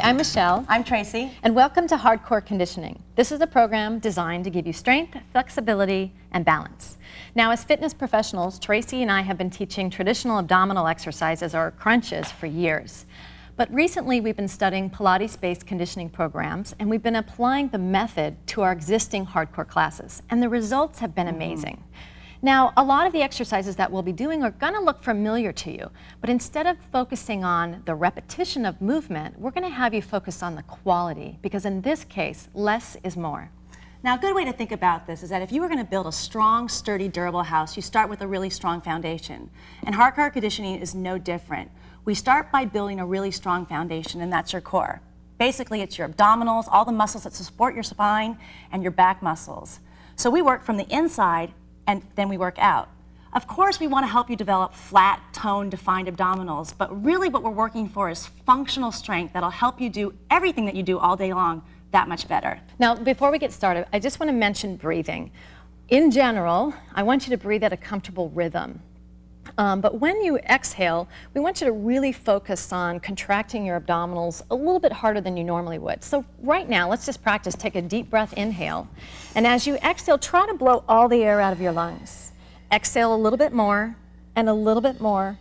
I'm Michelle. I'm Tracy. And welcome to Core Conditioning. This is a program designed to give you strength, flexibility, and balance. Now, as fitness professionals, Tracy and I have been teaching traditional abdominal exercises or crunches for years. But recently, we've been studying Pilates-based conditioning programs, and we've been applying the method to our existing hardcore classes, and the results have been amazing. Now, a lot of the exercises that we'll be doing are going to look familiar to you, but instead of focusing on the repetition of movement, we're going to have you focus on the quality, because in this case, less is more. Now, a good way to think about this is that if you were going to build a strong, sturdy, durable house, you start with a really strong foundation. And hardcore conditioning is no different. We start by building a really strong foundation, and that's your core. Basically, it's your abdominals, all the muscles that support your spine, and your back muscles. So we work from the inside, and then we work out. Of course, we want to help you develop flat, toned, defined abdominals, but really what we're working for is functional strength that'll help you do everything that you do all day long that much better. Now, before we get started, I just want to mention breathing. In general, I want you to breathe at a comfortable rhythm. But when you exhale, we want you to really focus on contracting your abdominals a little bit harder than you normally would. So right now, let's just practice. Take a deep breath, inhale. And as you exhale, try to blow all the air out of your lungs. Exhale a little bit more, and a little bit more,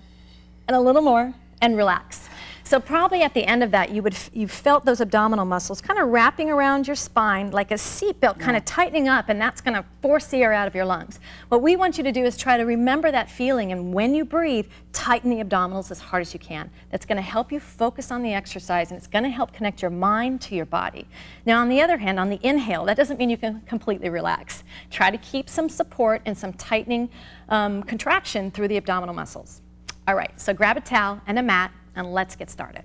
and a little more, and relax. So probably at the end of that, you felt those abdominal muscles kind of wrapping around your spine like a seatbelt, kind of tightening up, and that's going to force the air out of your lungs. What we want you to do is try to remember that feeling, and when you breathe, tighten the abdominals as hard as you can. That's going to help you focus on the exercise, and it's going to help connect your mind to your body. Now, on the other hand, on the inhale, that doesn't mean you can completely relax. Try to keep some support and some tightening contraction through the abdominal muscles. All right, so grab a towel and a mat, and let's get started.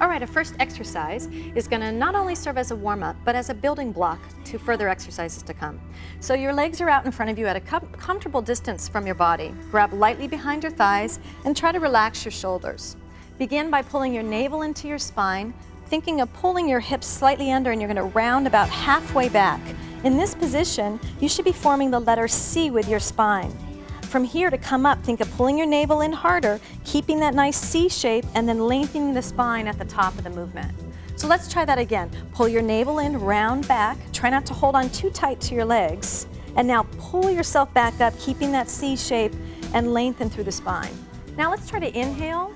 All right, our first exercise is going to not only serve as a warm-up, but as a building block to further exercises to come. So your legs are out in front of you at a comfortable distance from your body. Grab lightly behind your thighs and try to relax your shoulders. Begin by pulling your navel into your spine, thinking of pulling your hips slightly under, and you're going to round about halfway back. In this position, you should be forming the letter C with your spine. From here to come up, think of pulling your navel in harder, keeping that nice C shape, and then lengthening the spine at the top of the movement. So let's try that again. Pull your navel in, round back. Try not to hold on too tight to your legs. And now pull yourself back up, keeping that C shape, and lengthen through the spine. Now let's try to inhale.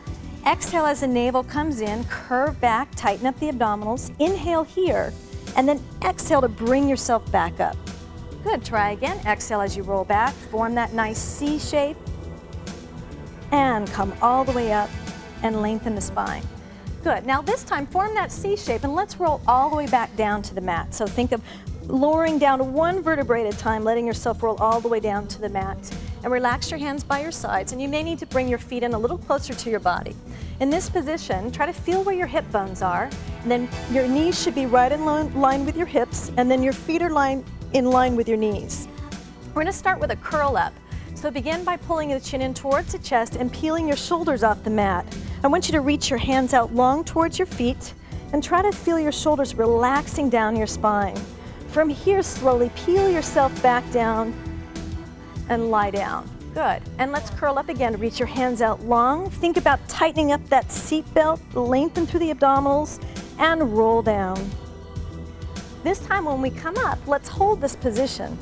Exhale as the navel comes in, curve back, tighten up the abdominals. Inhale here, and then exhale to bring yourself back up. Good, try again. Exhale as you roll back, form that nice C shape, and come all the way up and lengthen the spine. Good, now this time form that C shape and let's roll all the way back down to the mat. So think of lowering down to one vertebrae at a time, letting yourself roll all the way down to the mat. And relax your hands by your sides, and you may need to bring your feet in a little closer to your body. In this position, try to feel where your hip bones are, and then your knees should be right in line with your hips, and then your feet are in line with your knees. We're going to start with a curl up. So begin by pulling the chin in towards the chest and peeling your shoulders off the mat. I want you to reach your hands out long towards your feet and try to feel your shoulders relaxing down your spine. From here, slowly peel yourself back down and lie down. Good. And let's curl up again. Reach your hands out long. Think about tightening up that seat belt, lengthen through the abdominals, and roll down. This time when we come up, let's hold this position.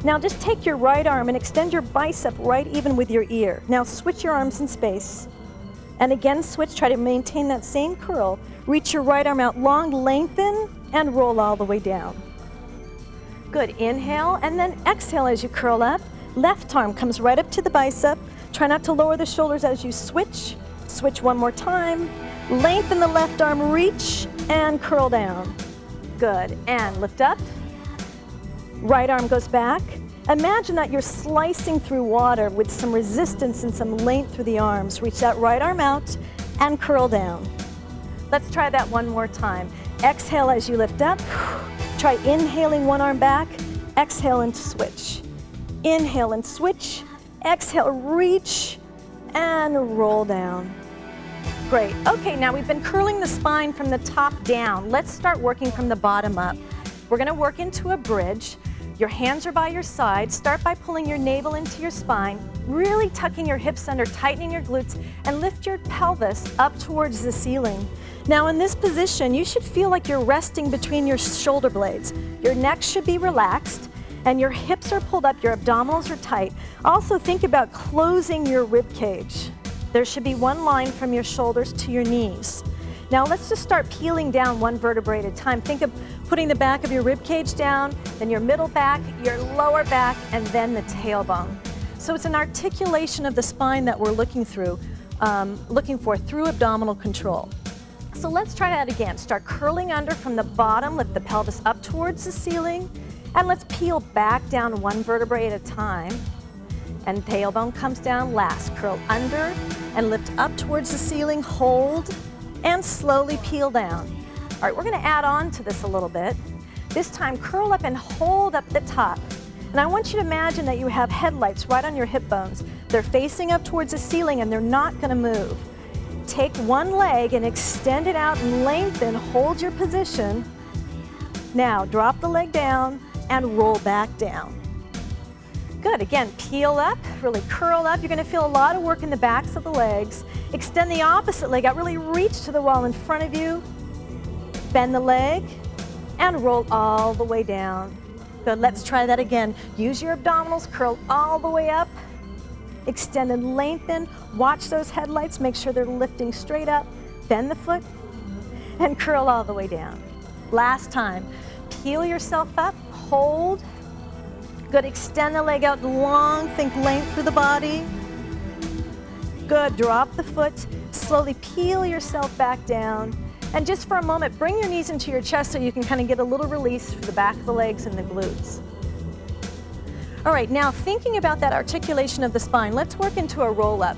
Now just take your right arm and extend your bicep right even with your ear. Now switch your arms in space. And again switch, try to maintain that same curl. Reach your right arm out long, lengthen, and roll all the way down. Good, inhale and then exhale as you curl up. Left arm comes right up to the bicep. Try not to lower the shoulders as you switch. Switch one more time. Lengthen the left arm, reach, and curl down. Good, and lift up. Right arm goes back. Imagine that you're slicing through water with some resistance and some length through the arms. Reach that right arm out and curl down. Let's try that one more time. Exhale as you lift up. Try inhaling one arm back. Exhale and switch. Inhale and switch. Exhale, reach, and roll down. Great. Okay, now we've been curling the spine from the top down. Let's start working from the bottom up. We're going to work into a bridge. Your hands are by your side. Start by pulling your navel into your spine, really tucking your hips under, tightening your glutes, and lift your pelvis up towards the ceiling. Now in this position, you should feel like you're resting between your shoulder blades. Your neck should be relaxed and your hips are pulled up, your abdominals are tight. Also think about closing your rib cage. There should be one line from your shoulders to your knees. Now let's just start peeling down one vertebrae at a time. Think of putting the back of your rib cage down, then your middle back, your lower back, and then the tailbone. So it's an articulation of the spine that we're looking for through abdominal control. So let's try that again. Start curling under from the bottom, lift the pelvis up towards the ceiling, and let's peel back down one vertebrae at a time. And tailbone comes down last. Curl under and lift up towards the ceiling, hold, and slowly peel down. All right, we're gonna add on to this a little bit. This time, curl up and hold up the top. And I want you to imagine that you have headlights right on your hip bones. They're facing up towards the ceiling and they're not gonna move. Take one leg and extend it out and lengthen, hold your position. Now, drop the leg down and roll back down. Good, again, peel up, really curl up. You're gonna feel a lot of work in the backs of the legs. Extend the opposite leg out, really reach to the wall in front of you. Bend the leg and roll all the way down. Good, let's try that again. Use your abdominals, curl all the way up. Extend and lengthen. Watch those headlights, make sure they're lifting straight up. Bend the foot and curl all the way down. Last time, peel yourself up, hold. Good, extend the leg out long, think length through the body. Good, drop the foot, slowly peel yourself back down. And just for a moment, bring your knees into your chest so you can kind of get a little release for the back of the legs and the glutes. All right, now thinking about that articulation of the spine, let's work into a roll up.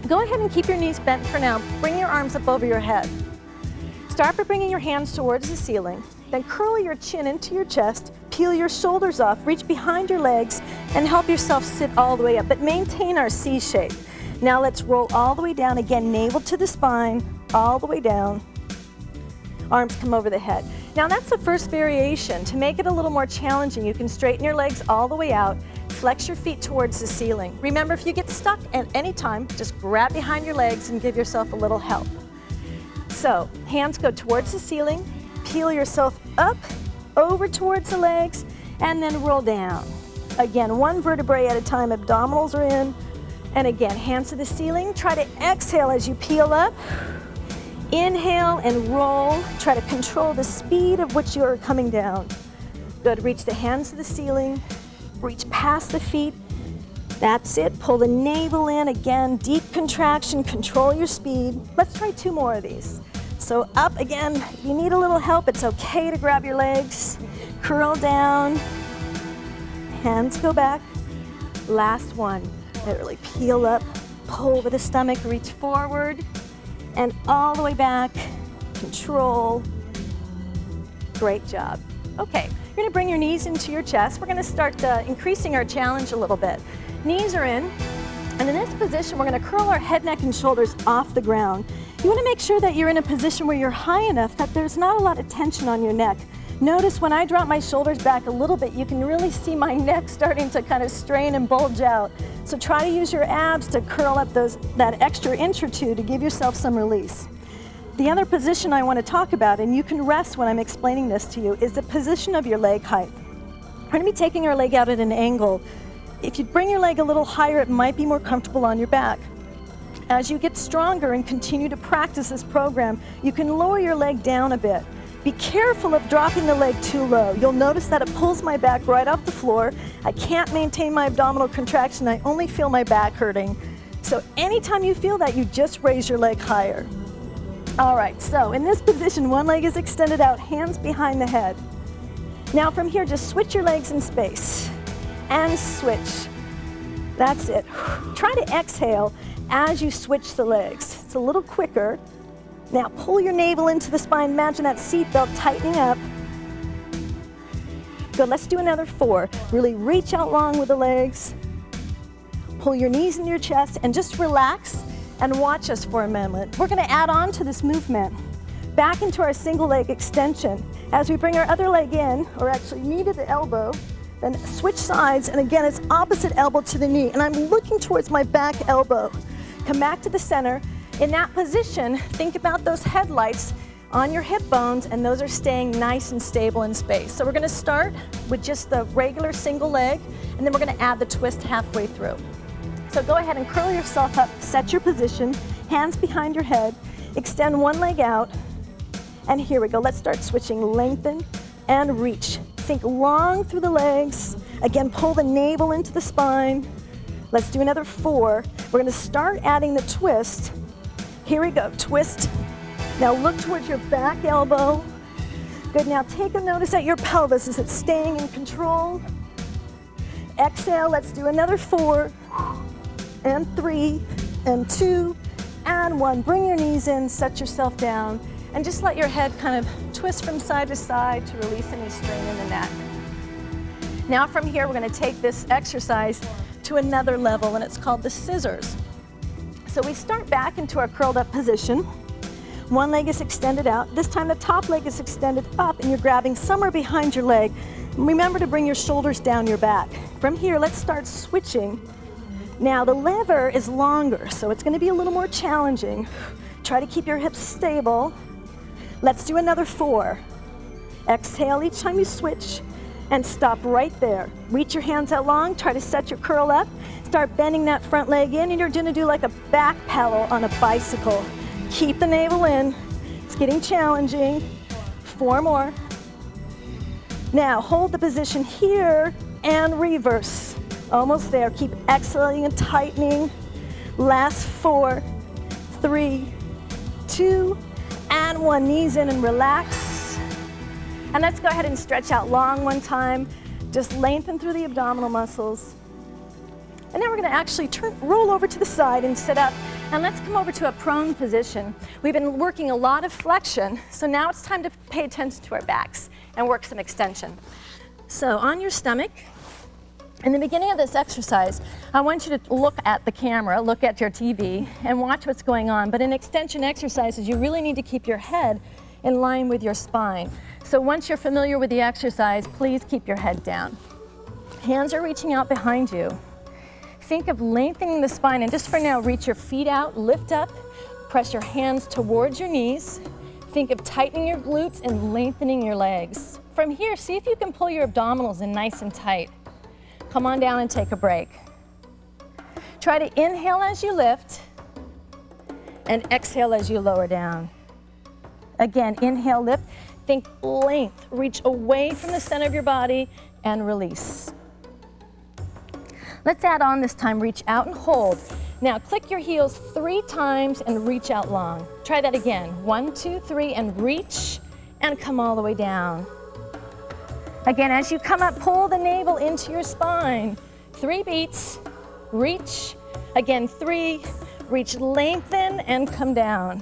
Go ahead and keep your knees bent for now. Bring your arms up over your head. Start by bringing your hands towards the ceiling, then curl your chin into your chest, peel your shoulders off, reach behind your legs, and help yourself sit all the way up, but maintain our C shape. Now let's roll all the way down, again, navel to the spine, all the way down. Arms come over the head. Now that's the first variation. To make it a little more challenging, you can straighten your legs all the way out, flex your feet towards the ceiling. Remember, if you get stuck at any time, just grab behind your legs and give yourself a little help. So, hands go towards the ceiling, peel yourself up, over towards the legs, and then roll down. Again, one vertebrae at a time, abdominals are in. And again, hands to the ceiling. Try to exhale as you peel up. Inhale and roll. Try to control the speed of which you are coming down. Good, reach the hands to the ceiling. Reach past the feet. That's it, pull the navel in. Again, deep contraction, control your speed. Let's try two more of these. So up again, if you need a little help, it's okay to grab your legs. Curl down, hands go back. Last one, really peel up, pull over the stomach, reach forward, and all the way back, control. Great job. Okay, you're gonna bring your knees into your chest. We're gonna start increasing our challenge a little bit. Knees are in, and in this position, we're gonna curl our head, neck, and shoulders off the ground. You wanna make sure that you're in a position where you're high enough that there's not a lot of tension on your neck. Notice when I drop my shoulders back a little bit, you can really see my neck starting to kind of strain and bulge out. So try to use your abs to curl up that extra inch or two to give yourself some release. The other position I want to talk about, and you can rest when I'm explaining this to you, is the position of your leg height. We're going to be taking our leg out at an angle. If you bring your leg a little higher, it might be more comfortable on your back. As you get stronger and continue to practice this program, you can lower your leg down a bit. Be careful of dropping the leg too low. You'll notice that it pulls my back right off the floor. I can't maintain my abdominal contraction. I only feel my back hurting. So anytime you feel that, you just raise your leg higher. All right, so in this position, one leg is extended out, hands behind the head. Now from here, just switch your legs in space and switch. That's it. Try to exhale as you switch the legs. It's a little quicker. Now pull your navel into the spine. Imagine that seat belt tightening up. Good, let's do another 4. Really reach out long with the legs. Pull your knees into your chest and just relax and watch us for a moment. We're gonna add on to this movement back into our single leg extension. As we bring our other leg in, or actually knee to the elbow, then switch sides, and again, it's opposite elbow to the knee, and I'm looking towards my back elbow. Come back to the center, In that position, think about those headlights on your hip bones, and those are staying nice and stable in space. So we're gonna start with just the regular single leg, and then we're gonna add the twist halfway through. So go ahead and curl yourself up, set your position, hands behind your head, extend one leg out, and here we go. Let's start switching, lengthen and reach. Think long through the legs. Again, pull the navel into the spine. Let's do another 4. We're gonna start adding the twist. Here we go, twist. Now look towards your back elbow. Good, now take a notice at your pelvis. Is it staying in control? Exhale, let's do another 4, and 3, and 2, and 1. Bring your knees in, set yourself down, and just let your head kind of twist from side to side to release any strain in the neck. Now from here, we're gonna take this exercise to another level, and it's called the scissors. So we start back into our curled up position. One leg is extended out. This time the top leg is extended up, and you're grabbing somewhere behind your leg. Remember to bring your shoulders down your back. From here, let's start switching. Now the lever is longer, so it's gonna be a little more challenging. Try to keep your hips stable. Let's do another 4. Exhale each time you switch, and stop right there. Reach your hands out long, try to set your curl up. Start bending that front leg in, and you're gonna do like a back pedal on a bicycle. Keep the navel in. It's getting challenging. 4 more. Now hold the position here and reverse. Almost there. Keep exhaling and tightening. Last 4, 3, 2, and 1. Knees in and relax. And let's go ahead and stretch out long one time. Just lengthen through the abdominal muscles. And now we're gonna actually roll over to the side and sit up. And let's come over to a prone position. We've been working a lot of flexion, so now it's time to pay attention to our backs and work some extension. So on your stomach, in the beginning of this exercise, I want you to look at the camera, look at your TV, and watch what's going on. But in extension exercises, you really need to keep your head in line with your spine. So once you're familiar with the exercise, please keep your head down. Hands are reaching out behind you. Think of lengthening the spine, and just for now, reach your feet out, lift up, press your hands towards your knees. Think of tightening your glutes and lengthening your legs. From here, see if you can pull your abdominals in nice and tight. Come on down and take a break. Try to inhale as you lift and exhale as you lower down. Again, inhale, lift. Think length. Reach away from the center of your body and release. Let's add on this time, reach out and hold. Now click your heels 3 times and reach out long. Try that again. 1, 2, 3, and reach and come all the way down. Again, as you come up, pull the navel into your spine. 3 beats, reach. Again, 3, reach, lengthen, and come down.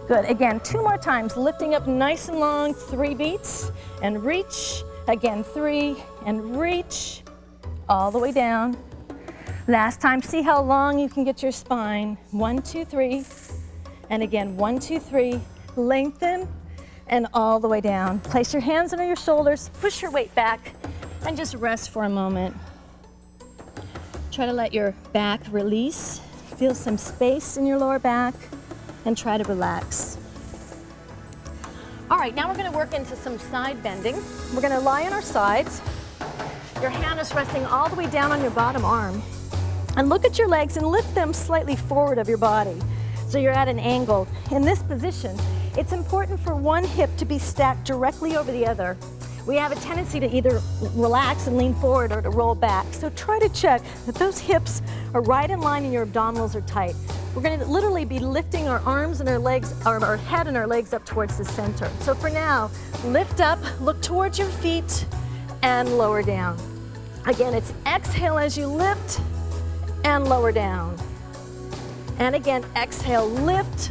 Good, again, 2 more times, lifting up nice and long, 3 beats, and reach. Again, 3, and reach, all the way down. Last time, see how long you can get your spine. 1, 2, 3, and again, 1, 2, 3, lengthen, and all the way down. Place your hands under your shoulders, push your weight back, and just rest for a moment. Try to let your back release. Feel some space in your lower back, and try to relax. All right, now we're gonna work into some side bending. We're gonna lie on our sides. Your hand is resting all the way down on your bottom arm. And look at your legs and lift them slightly forward of your body. So you're at an angle. In this position, it's important for one hip to be stacked directly over the other. We have a tendency to either relax and lean forward or to roll back. So try to check that those hips are right in line and your abdominals are tight. We're going to literally be lifting our arms and our legs, our head and our legs up towards the center. So for now, lift up, look towards your feet, and lower down. Again, it's exhale as you lift and lower down. And again, exhale, lift,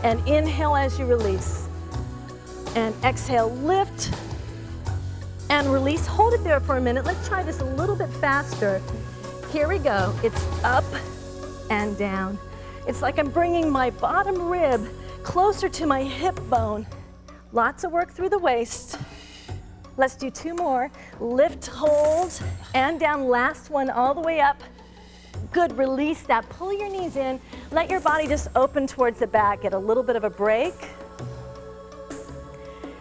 and inhale as you release. And exhale, lift, and release. Hold it there for a minute. Let's try this a little bit faster. Here we go. It's up and down. It's like I'm bringing my bottom rib closer to my hip bone. Lots of work through the waist. Let's do 2 more. Lift, hold, and down. Last one all the way up. Good, release that. Pull your knees in. Let your body just open towards the back. Get a little bit of a break.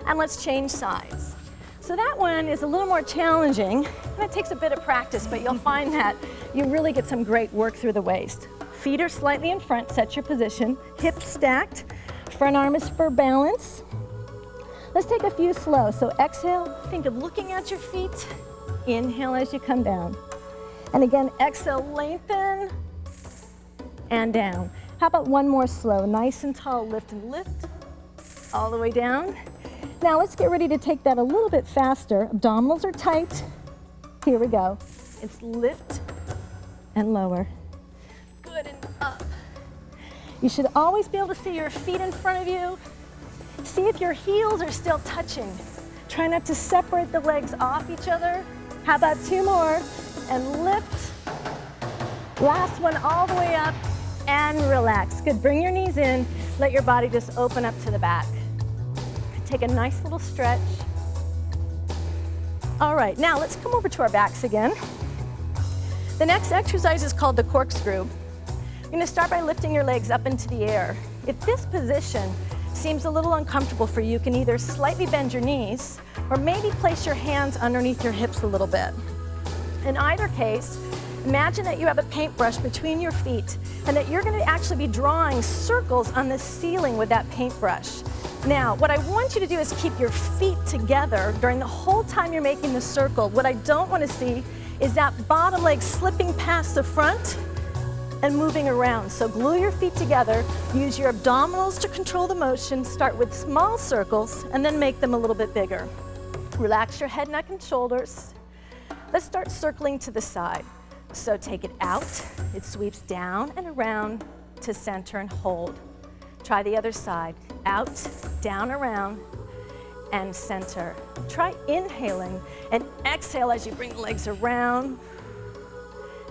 And let's change sides. So that one is a little more challenging. That takes a bit of practice, but you'll find that you really get some great work through the waist. Feet are slightly in front, set your position. Hips stacked, front arm is for balance. Let's take a few slow. So exhale, think of looking at your feet. Inhale as you come down. And again, exhale, lengthen, and down. How about one more slow? Nice and tall, lift and lift, all the way down. Now let's get ready to take that a little bit faster. Abdominals are tight. Here we go. It's lift and lower. Good, and up. You should always be able to see your feet in front of you. See if your heels are still touching. Try not to separate the legs off each other. How about two more? And lift. Last one all the way up and relax. Good, bring your knees in. Let your body just open up to the back. Take a nice little stretch. All right, now let's come over to our backs again. The next exercise is called the corkscrew. You're gonna start by lifting your legs up into the air. If this position seems a little uncomfortable for you, you can either slightly bend your knees or maybe place your hands underneath your hips a little bit. In either case, imagine that you have a paintbrush between your feet and that you're going to actually be drawing circles on the ceiling with that paintbrush. Now, what I want you to do is keep your feet together during the whole time you're making the circle. What I don't want to see is that bottom leg slipping past the front and moving around. So glue your feet together, use your abdominals to control the motion, start with small circles, and then make them a little bit bigger. Relax your head, neck, and shoulders. Let's start circling to the side. So take it out, it sweeps down and around to center and hold. Try the other side, out, down, around, and center. Try inhaling and exhale as you bring the legs around.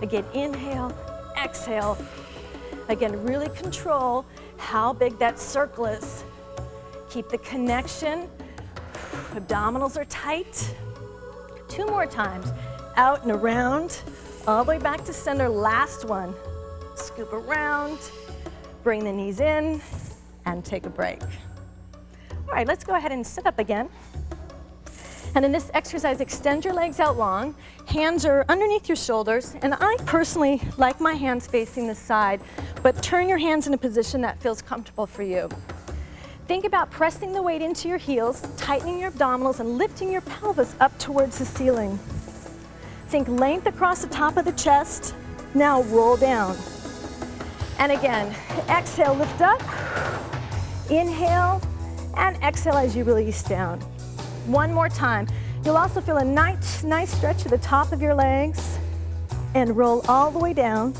Again, inhale, exhale. Again, really control how big that circle is. Keep the connection. Abdominals are tight. Two more times. Out and around, all the way back to center. Last one. Scoop around, bring the knees in, and take a break. All right, let's go ahead and sit up again. And in this exercise, extend your legs out long. Hands are underneath your shoulders, and I personally like my hands facing the side, but turn your hands in a position that feels comfortable for you. Think about pressing the weight into your heels, tightening your abdominals, and lifting your pelvis up towards the ceiling. Think length across the top of the chest. Now roll down. And again, exhale, lift up. Inhale, and exhale as you release down. One more time. You'll also feel a nice stretch to the top of your legs and roll all the way down.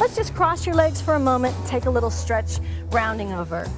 Let's just cross your legs for a moment, take a little stretch, rounding over.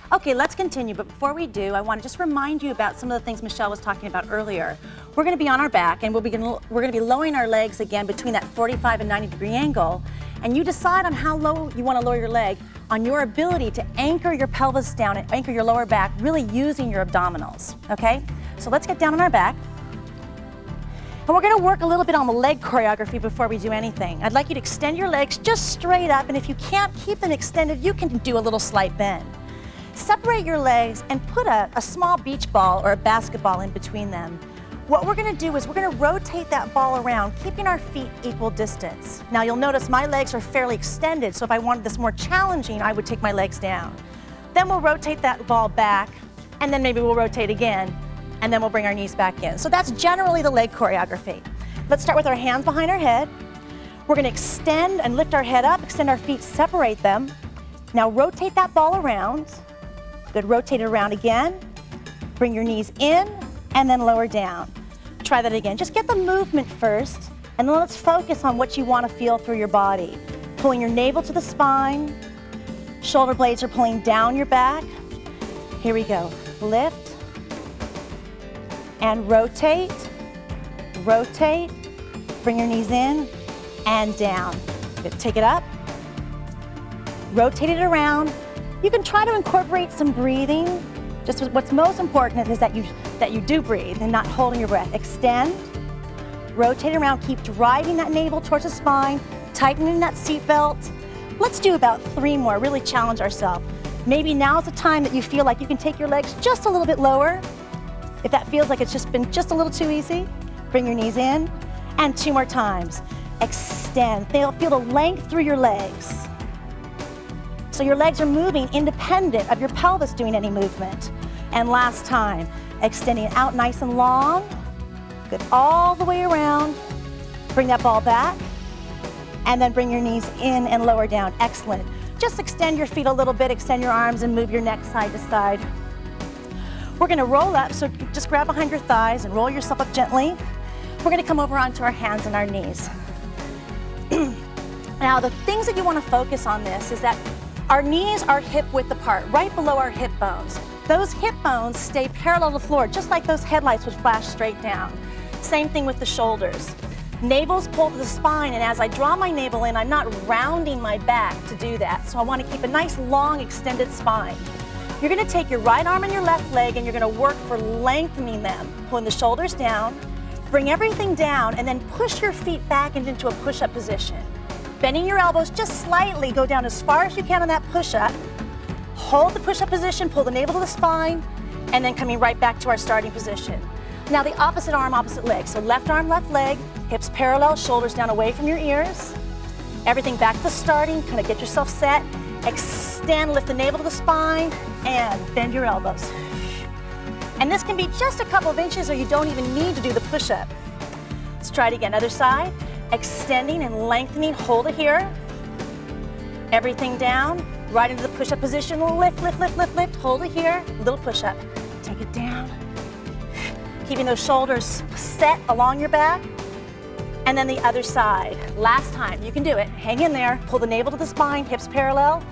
Okay, let's continue, but before we do, I want to just remind you about some of the things Michelle was talking about earlier. We're going to be on our back, and we're going to be lowering our legs again between that 45 and 90 degree angle, and you decide on how low you want to lower your leg on your ability to anchor your pelvis down and anchor your lower back, really using your abdominals, okay? So let's get down on our back. And we're going to work a little bit on the leg choreography before we do anything. I'd like you to extend your legs just straight up, and if you can't keep them extended, you can do a little slight bend. Separate your legs and put a small beach ball or a basketball in between them. What we're going to do is we're going to rotate that ball around, keeping our feet equal distance. Now you'll notice my legs are fairly extended, so if I wanted this more challenging, I would take my legs down. Then we'll rotate that ball back, and then maybe we'll rotate again, and then we'll bring our knees back in. So that's generally the leg choreography. Let's start with our hands behind our head. We're going to extend and lift our head up, extend our feet, separate them. Now rotate that ball around. Good, rotate it around again. Bring your knees in and then lower down. Try that again. Just get the movement first, and then let's focus on what you want to feel through your body. Pulling your navel to the spine. Shoulder blades are pulling down your back. Here we go. Lift and rotate, rotate, Bring your knees in and down. Good. Take it up. Rotate it around. You can try to incorporate some breathing. Just what's most important is that you do breathe and not holding your breath. Extend, rotate around, keep driving that navel towards the spine, tightening that seatbelt. Let's do about 3 more, really challenge ourselves. Maybe now's the time that you feel like you can take your legs just a little bit lower. If that feels like it's just been just a little too easy, bring your knees in. And 2 more times. Extend, feel the length through your legs. So your legs are moving independent of your pelvis doing any movement. And last time, extending out nice and long. Good, all the way around. Bring that ball back. And then bring your knees in and lower down. Excellent. Just extend your feet a little bit, extend your arms and move your neck side to side. We're gonna roll up, so just grab behind your thighs and roll yourself up gently. We're gonna come over onto our hands and our knees. Now, the things that you wanna focus on this is that our knees are hip width apart, right below our hip bones. Those hip bones stay parallel to the floor, just like those headlights would flash straight down. Same thing with the shoulders. Navel's pulled to the spine, and as I draw my navel in, I'm not rounding my back to do that. So I want to keep a nice, long, extended spine. You're going to take your right arm and your left leg, and you're going to work for lengthening them. Pulling the shoulders down, bring everything down, and then push your feet back into a push-up position. Bending your elbows just slightly, go down as far as you can on that push-up. Hold the push-up position, pull the navel to the spine, and then coming right back to our starting position. Now the opposite arm, opposite leg. So left arm, left leg, hips parallel, shoulders down away from your ears. Everything back to starting, kind of get yourself set. Extend, lift the navel to the spine, and bend your elbows. And this can be just a couple of inches, or you don't even need to do the push-up. Let's try it again, other side. Extending and lengthening, hold it here. Everything down, right into the push-up position. Lift, lift, lift, lift, lift, hold it here. Little push-up, take it down. Keeping those shoulders set along your back. And then the other side. Last time, you can do it. Hang in there, pull the navel to the spine, hips parallel,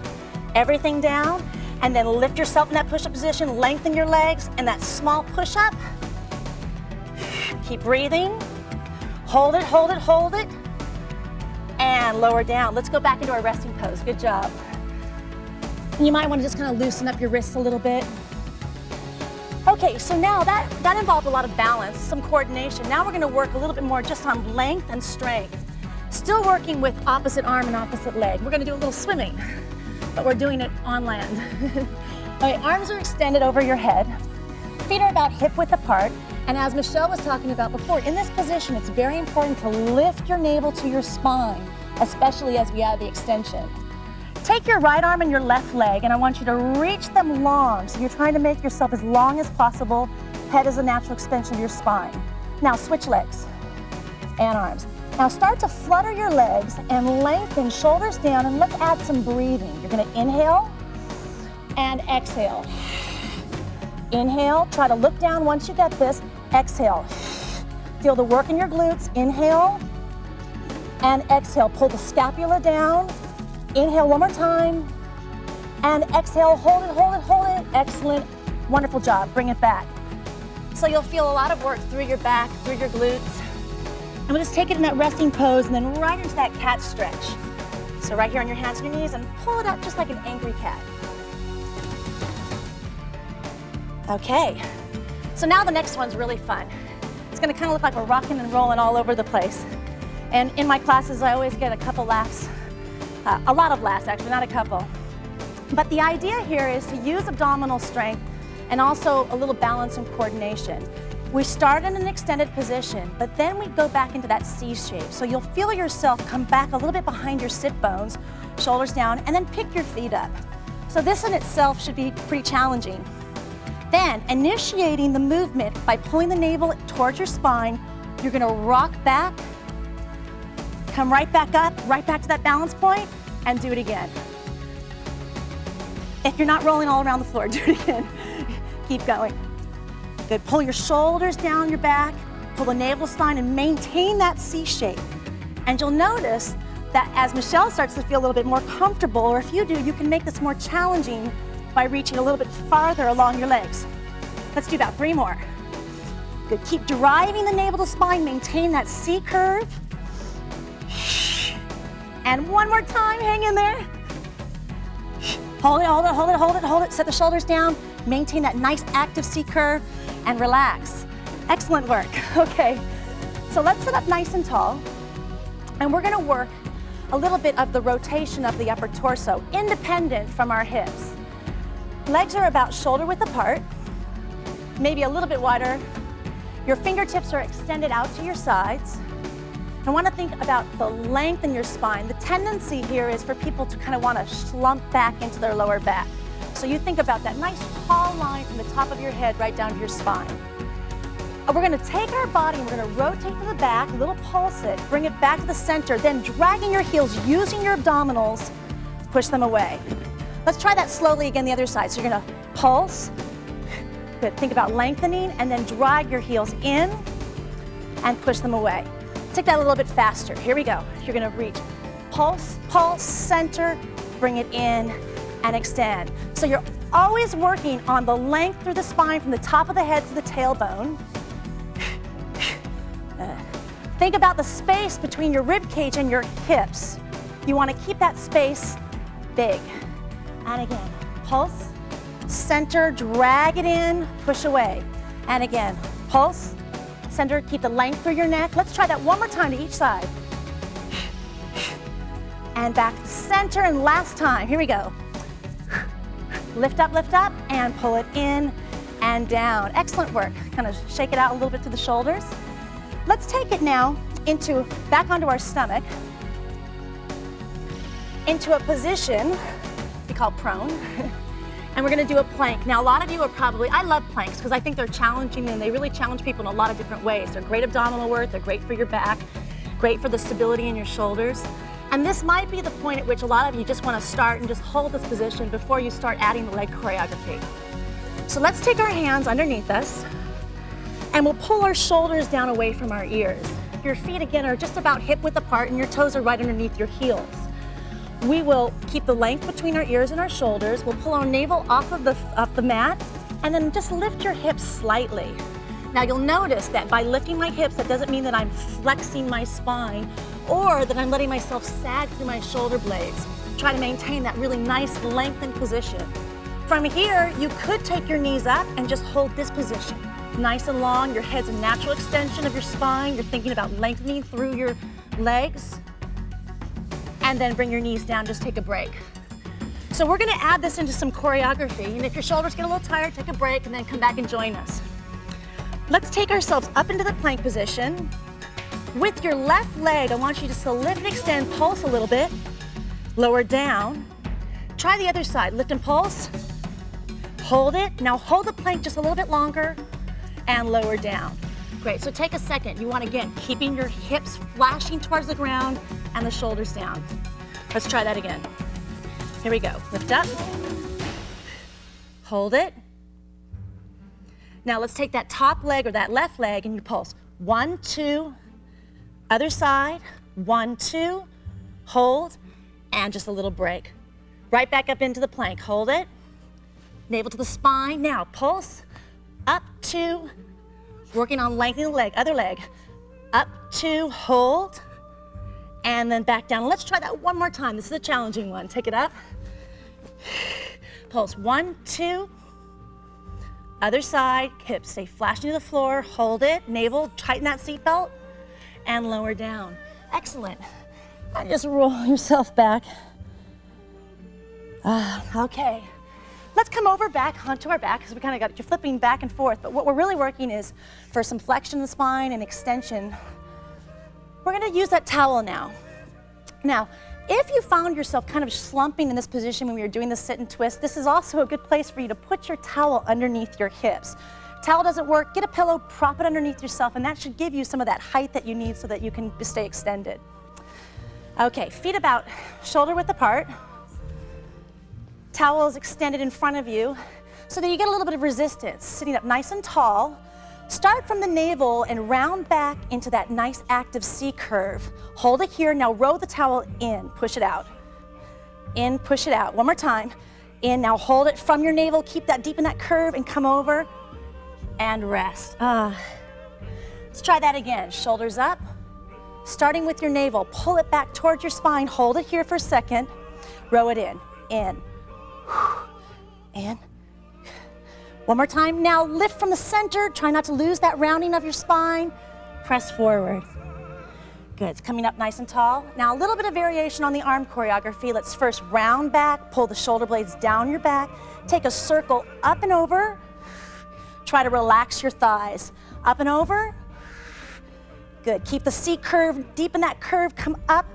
everything down, and then lift yourself in that push-up position, lengthen your legs, and that small push-up. Keep breathing. Hold it, hold it, hold it. And lower down. Let's go back into our resting pose. Good job. You might want to just kind of loosen up your wrists a little bit. Okay, so now that involved a lot of balance, some coordination. Now we're going to work a little bit more just on length and strength. Still working with opposite arm and opposite leg. We're going to do a little swimming, but we're doing it on land. Okay, arms are extended over your head. Feet are about hip width apart. And as Michelle was talking about before, in this position, it's very important to lift your navel to your spine, especially as we add the extension. Take your right arm and your left leg, and I want you to reach them long. So you're trying to make yourself as long as possible. Head is a natural extension of your spine. Now switch legs and arms. Now start to flutter your legs and lengthen shoulders down, and let's add some breathing. You're gonna inhale and exhale. Inhale, try to look down once you get this. Exhale. Feel the work in your glutes. Inhale and exhale. Pull the scapula down. Inhale one more time, and exhale, hold it, hold it, hold it. Excellent, wonderful job, bring it back. So you'll feel a lot of work through your back, through your glutes. And we'll just take it in that resting pose and then right into that cat stretch. So right here on your hands and your knees, and pull it up just like an angry cat. Okay, so now the next one's really fun. It's gonna kind of look like we're rocking and rolling all over the place. And in my classes, I always get a couple laughs. A lot of laughs, actually, not a couple. But the idea here is to use abdominal strength and also a little balance and coordination. We start in an extended position, but then we go back into that C shape. So you'll feel yourself come back a little bit behind your sit bones, shoulders down, and then pick your feet up. So this in itself should be pretty challenging. Then, initiating the movement by pulling the navel towards your spine, you're gonna rock back, come right back up, right back to that balance point, and do it again. If you're not rolling all around the floor, do it again. Keep going. Good, pull your shoulders down your back, pull the navel spine, and maintain that C shape. And you'll notice that as Michelle starts to feel a little bit more comfortable, or if you do, you can make this more challenging by reaching a little bit farther along your legs. Let's do about 3 more. Good, keep driving the navel to spine, maintain that C curve. And one more time, hang in there. Hold it, hold it, hold it, hold it, hold it. Set the shoulders down, maintain that nice active C curve, and relax. Excellent work. Okay, so let's sit up nice and tall, and we're gonna work a little bit of the rotation of the upper torso, independent from our hips. Legs are about shoulder width apart, maybe a little bit wider. Your fingertips are extended out to your sides. I want to think about the length in your spine. The tendency here is for people to kind of want to slump back into their lower back. So you think about that nice tall line from the top of your head right down to your spine. We're going to take our body and we're going to rotate to the back, a little pulse it, bring it back to the center, then dragging your heels, using your abdominals, push them away. Let's try that slowly again the other side. So you're going to pulse. Good. Think about lengthening and then drag your heels in and push them away. Take that a little bit faster. Here we go. You're going to reach. Pulse, pulse, center, bring it in and extend. So you're always working on the length through the spine from the top of the head to the tailbone. Think about the space between your rib cage and your hips. You want to keep that space big. And again, pulse, center, drag it in, push away. And again, pulse, center, keep the length through your neck. Let's try that one more time to each side. And back to center, and last time. Here we go. Lift up, and pull it in and down. Excellent work. Kind of shake it out a little bit through the shoulders. Let's take it now back onto our stomach, into a position we call prone. And we're gonna do a plank. Now, a lot of you are probably, I love planks because I think they're challenging and they really challenge people in a lot of different ways. They're great abdominal work, they're great for your back, great for the stability in your shoulders. And this might be the point at which a lot of you just wanna start and just hold this position before you start adding the leg choreography. So let's take our hands underneath us and we'll pull our shoulders down away from our ears. Your feet again are just about hip width apart and your toes are right underneath your heels. We will keep the length between our ears and our shoulders. We'll pull our navel off the mat and then just lift your hips slightly. Now you'll notice that by lifting my hips, that doesn't mean that I'm flexing my spine or that I'm letting myself sag through my shoulder blades. Try to maintain that really nice lengthened position. From here, you could take your knees up and just hold this position. Nice and long, your head's a natural extension of your spine. You're thinking about lengthening through your legs. And then bring your knees down, just take a break. So we're gonna add this into some choreography, and if your shoulders get a little tired, take a break and then come back and join us. Let's take ourselves up into the plank position. With your left leg, I want you just to lift and extend, pulse a little bit, lower down. Try the other side, lift and pulse, hold it. Now hold the plank just a little bit longer and lower down. Great, so take a second. You want, again, keeping your hips flashing towards the ground and the shoulders down. Let's try that again. Here we go. Lift up. Hold it. Now let's take that top leg or that left leg and you pulse. 1, 2, other side. 1, 2, hold, and just a little break. Right back up into the plank. Hold it. Navel to the spine. Now pulse. Up, 2. Working on lengthening the leg. Other leg. Up, 2, hold. And then back down. Let's try that one more time. This is a challenging one. Take it up. Pulse. 1, 2. Other side. Hips stay flashing to the floor. Hold it. Navel. Tighten that seatbelt. And lower down. Excellent. And just roll yourself back. Okay. Let's come over back onto our back because we kind of got you're flipping back and forth. But what we're really working is for some flexion in the spine and extension. We're going to use that towel now. Now, if you found yourself kind of slumping in this position when we were doing the sit and twist, this is also a good place for you to put your towel underneath your hips. Towel doesn't work, get a pillow, prop it underneath yourself, and that should give you some of that height that you need so that you can stay extended. Okay, feet about shoulder width apart. Towel is extended in front of you so that you get a little bit of resistance. Sitting up nice and tall. Start from the navel and round back into that nice active C curve. Hold it here. Now row the towel in. Push it out. In, push it out. One more time. In, now hold it from your navel. Keep that deep in that curve and come over and rest. Let's try that again. Shoulders up. Starting with your navel, pull it back towards your spine, hold it here for a second, row it in, in. One more time. Now lift from the center, try not to lose that rounding of your spine, press forward. Good, it's coming up nice and tall. Now a little bit of variation on the arm choreography. Let's first round back, pull the shoulder blades down your back, take a circle up and over, try to relax your thighs. Up and over, good. Keep the C curve, deepen that curve, come up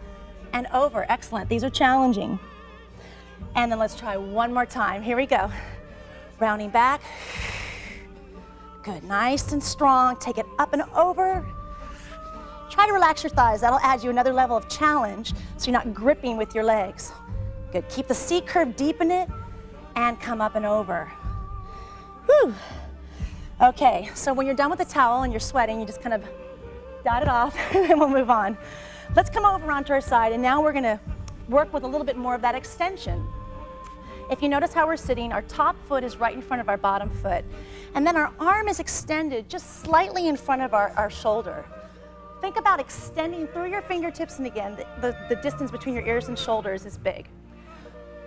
and over. Excellent, these are challenging. And then let's try one more time. Here we go. Rounding back. Good, nice and strong. Take it up and over. Try to relax your thighs. That'll add you another level of challenge so you're not gripping with your legs. Good, keep the C curve, deepen it, and come up and over. Whew. Okay, so when you're done with the towel and you're sweating, you just kind of dot it off and we'll move on. Let's come over onto our side, and now we're gonna work with a little bit more of that extension. If you notice how we're sitting, our top foot is right in front of our bottom foot, and then our arm is extended just slightly in front of our shoulder. Think about extending through your fingertips, and again, the distance between your ears and shoulders is big.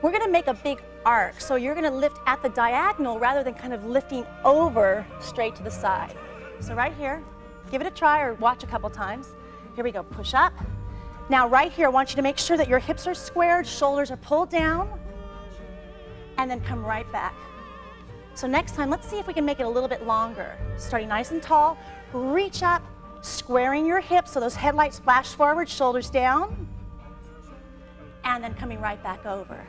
We're gonna make a big arc, so you're gonna lift at the diagonal rather than kind of lifting over straight to the side. So right here, give it a try or watch a couple times. Here we go, push up. Now right here, I want you to make sure that your hips are squared, shoulders are pulled down, and then come right back. So next time, let's see if we can make it a little bit longer. Starting nice and tall, reach up, squaring your hips so those headlights flash forward, shoulders down, and then coming right back over.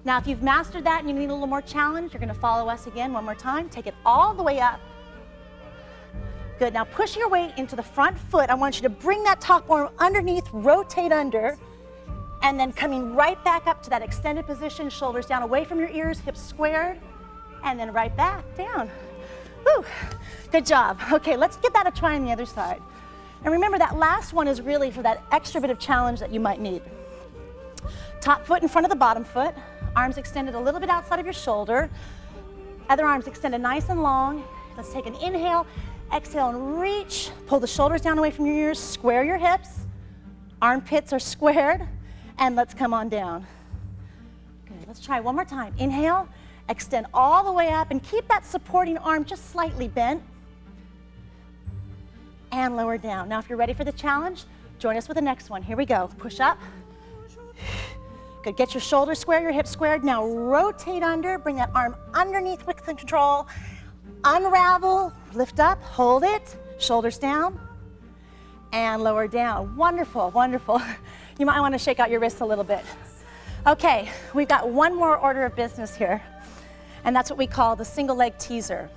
Now, if you've mastered that and you need a little more challenge, you're gonna follow us again one more time. Take it all the way up. Good, now push your weight into the front foot. I want you to bring that top arm underneath, rotate under, and then coming right back up to that extended position, shoulders down away from your ears, hips squared, and then right back down. Woo, good job. Okay, let's give that a try on the other side. And remember, that last one is really for that extra bit of challenge that you might need. Top foot in front of the bottom foot, arms extended a little bit outside of your shoulder, other arms extended nice and long. Let's take an inhale, exhale and reach, pull the shoulders down away from your ears, square your hips, armpits are squared, and let's come on down. Good, let's try one more time. Inhale, extend all the way up and keep that supporting arm just slightly bent, and lower down. Now if you're ready for the challenge, join us with the next one. Here we go, push up. Good, get your shoulders square, your hips squared. Now rotate under, bring that arm underneath with control. Unravel, lift up, hold it, shoulders down, and lower down. Wonderful, wonderful. You might want to shake out your wrists a little bit. Okay, we've got one more order of business here, and that's what we call the single leg teaser.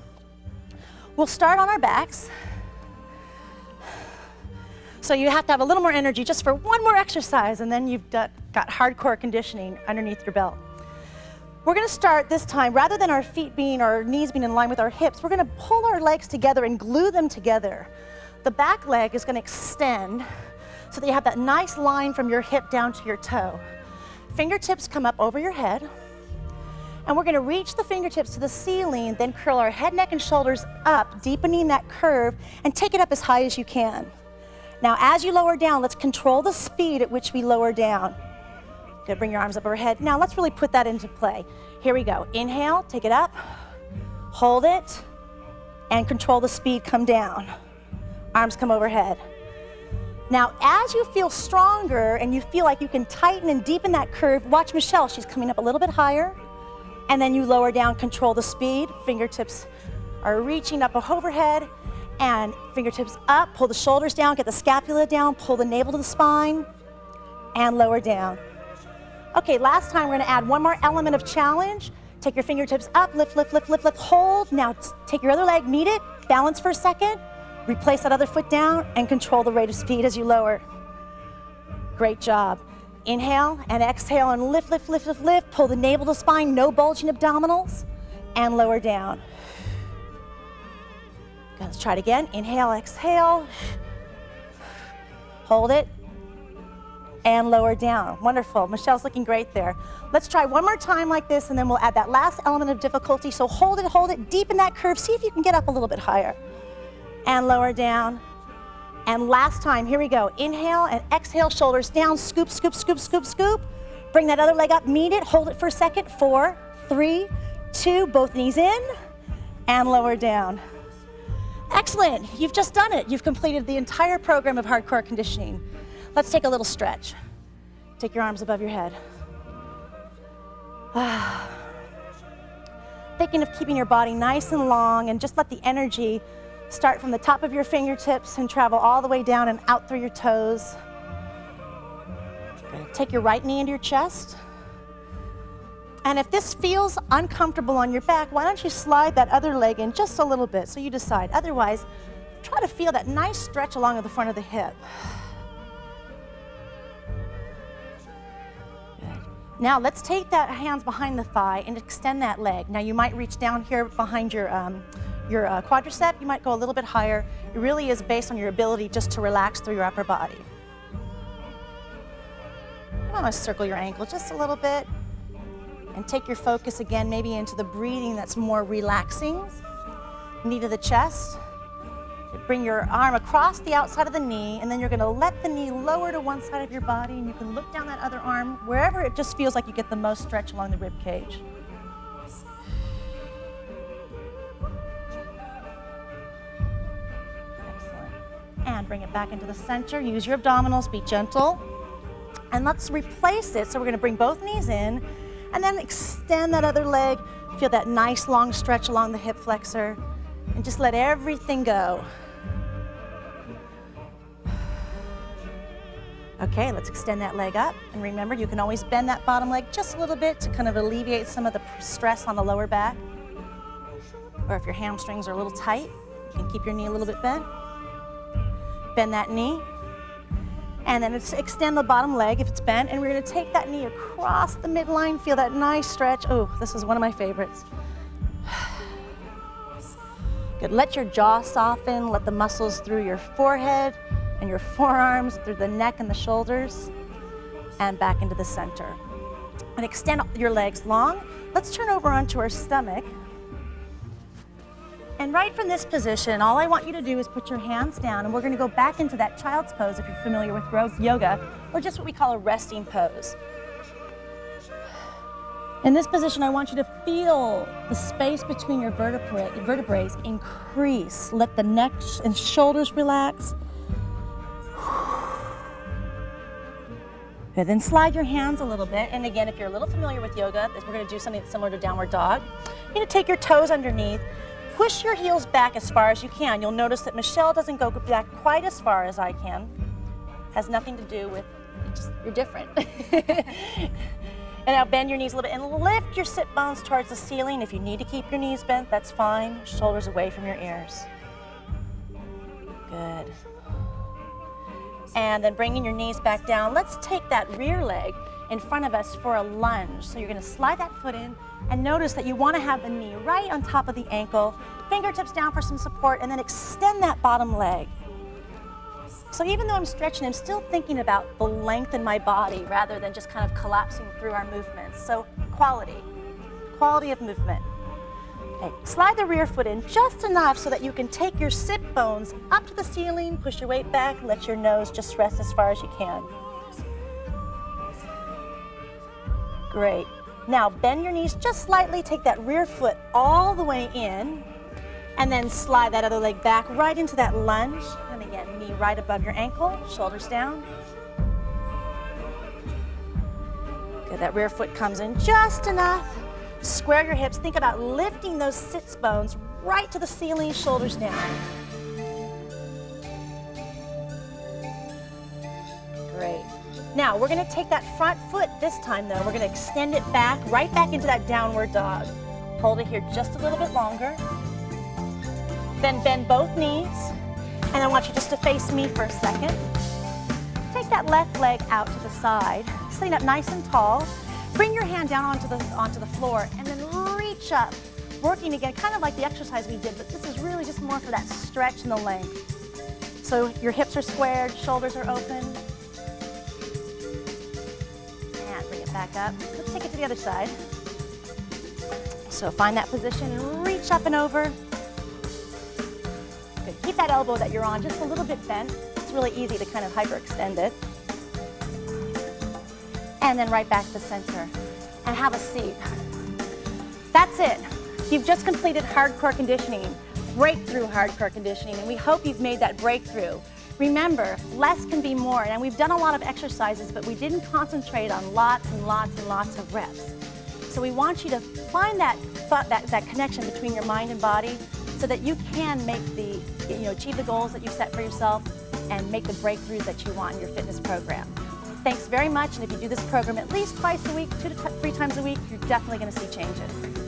We'll start on our backs. So you have to have a little more energy just for one more exercise, and then you've got hardcore conditioning underneath your belt. We're gonna start this time, rather than our feet being, or our knees being in line with our hips, we're gonna pull our legs together and glue them together. The back leg is gonna extend so that you have that nice line from your hip down to your toe. Fingertips come up over your head, and we're gonna reach the fingertips to the ceiling, then curl our head, neck, and shoulders up, deepening that curve, and take it up as high as you can. Now, as you lower down, let's control the speed at which we lower down. Good, bring your arms up overhead. Now, let's really put that into play. Here we go. Inhale, take it up, hold it, and control the speed, come down. Arms come overhead. Now, as you feel stronger and you feel like you can tighten and deepen that curve, watch Michelle, she's coming up a little bit higher, and then you lower down, control the speed, fingertips are reaching up overhead, and fingertips up, pull the shoulders down, get the scapula down, pull the navel to the spine, and lower down. Okay, last time we're gonna add one more element of challenge. Take your fingertips up, lift, lift, lift, lift, lift, hold. Now take your other leg, meet it, balance for a second, replace that other foot down, and control the rate of speed as you lower. Great job. Inhale and exhale and lift, lift, lift, lift, lift. Pull the navel to the spine, no bulging abdominals, and lower down. Good, let's try it again. Inhale, exhale. Hold it, and lower down. Wonderful. Michelle's looking great there. Let's try one more time like this, and then we'll add that last element of difficulty. So hold it, deepen that curve. See if you can get up a little bit higher. And lower down. And last time, here we go. Inhale and exhale, shoulders down, scoop, scoop, scoop, scoop, scoop. Bring that other leg up, meet it, hold it for a second. 4, 3, 2, both knees in and lower down. Excellent, you've just done it. You've completed the entire program of hardcore conditioning. Let's take a little stretch. Take your arms above your head. Thinking of keeping your body nice and long, and just let the energy start from the top of your fingertips and travel all the way down and out through your toes. Good. Take your right knee into your chest. And if this feels uncomfortable on your back, why don't you slide that other leg in just a little bit, so you decide. Otherwise, try to feel that nice stretch along the front of the hip. Good. Now let's take that hands behind the thigh and extend that leg. Now you might reach down here behind your quadricep. You might go a little bit higher. It really is based on your ability just to relax through your upper body. You want to circle your ankle just a little bit. And take your focus again, maybe into the breathing that's more relaxing. Knee to the chest. Bring your arm across the outside of the knee, and then you're gonna let the knee lower to one side of your body, and you can look down that other arm, wherever it just feels like you get the most stretch along the rib cage. Excellent. And bring it back into the center. Use your abdominals, be gentle. And let's replace it, so we're gonna bring both knees in, and then extend that other leg. Feel that nice long stretch along the hip flexor, and just let everything go. Okay, let's extend that leg up. And remember, you can always bend that bottom leg just a little bit to kind of alleviate some of the stress on the lower back. Or if your hamstrings are a little tight, you can keep your knee a little bit bent. Bend that knee. And then extend the bottom leg if it's bent, and we're gonna take that knee across the midline, feel that nice stretch. Oh, this is one of my favorites. Good, let your jaw soften, let the muscles through your forehead and your forearms, through the neck and the shoulders, and back into the center. And extend your legs long. Let's turn over onto our stomach. And right from this position, all I want you to do is put your hands down, and we're gonna go back into that child's pose if you're familiar with yoga, or just what we call a resting pose. In this position, I want you to feel the space between your vertebrae increase. Let the neck and shoulders relax. Good, then slide your hands a little bit. And again, if you're a little familiar with yoga, we're gonna do something similar to downward dog. You're gonna take your toes underneath. Push your heels back as far as you can. You'll notice that Michelle doesn't go back quite as far as I can. Has nothing to do with, you're different. And now bend your knees a little bit and lift your sit bones towards the ceiling. If you need to keep your knees bent, that's fine. Shoulders away from your ears. Good. And then bringing your knees back down, let's take that rear leg in front of us for a lunge. So you're gonna slide that foot in, and notice that you wanna have the knee right on top of the ankle, fingertips down for some support, and then extend that bottom leg. So even though I'm stretching, I'm still thinking about the length in my body rather than just kind of collapsing through our movements. So quality of movement. Okay, slide the rear foot in just enough so that you can take your sit bones up to the ceiling, push your weight back, let your nose just rest as far as you can. Great. Now bend your knees just slightly, take that rear foot all the way in, and then slide that other leg back right into that lunge. And again, knee right above your ankle, shoulders down. Good, that rear foot comes in just enough. Square your hips, think about lifting those sits bones right to the ceiling, shoulders down. Great. Now, we're gonna take that front foot this time though. We're gonna extend it back, right back into that downward dog. Hold it here just a little bit longer. Then bend both knees. And I want you just to face me for a second. Take that left leg out to the side. Stand up nice and tall. Bring your hand down onto the floor, and then reach up. Working again, kind of like the exercise we did, but this is really just more for that stretch and the length. So your hips are squared, shoulders are open. And bring it back up. Let's take it to the other side. So find that position and reach up and over. Good. Keep that elbow that you're on just a little bit bent. really easy to kind of hyperextend it. And then right back to the center. And have a seat. That's it. You've just completed hardcore conditioning, breakthrough hardcore conditioning, and we hope you've made that breakthrough. Remember, less can be more, and we've done a lot of exercises, but we didn't concentrate on lots and lots and lots of reps. So we want you to find that connection between your mind and body so that you can make achieve the goals that you set for yourself and make the breakthroughs that you want in your fitness program. Thanks very much, and if you do this program at least twice a week, 2 to 3 times a week, you're definitely going to see changes.